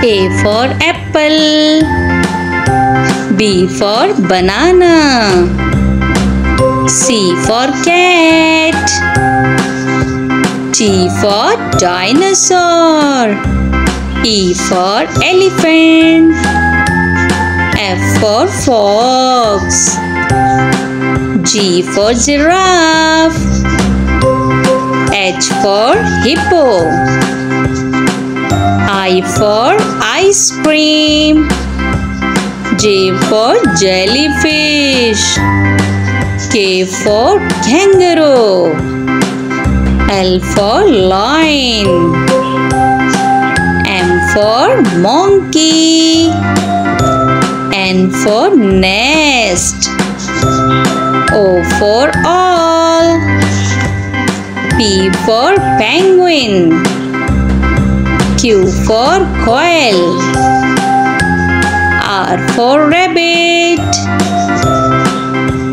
A for apple. B for banana. C for cat. T for dinosaur. E for elephant. F for fox. G for giraffe. H for hippo. I for ice cream. J for jellyfish. K for kangaroo. L for lion. M for monkey. N for nest. O for all. P for penguin. Q for quail. R for rabbit.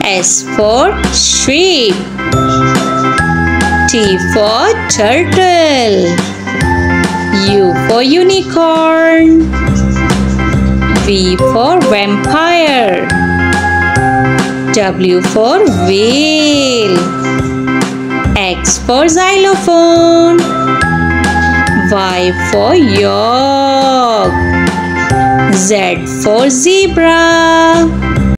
S for sheep. T for turtle. U for unicorn. V for vampire. W for whale. X for xylophone. Y for yak. Z for zebra.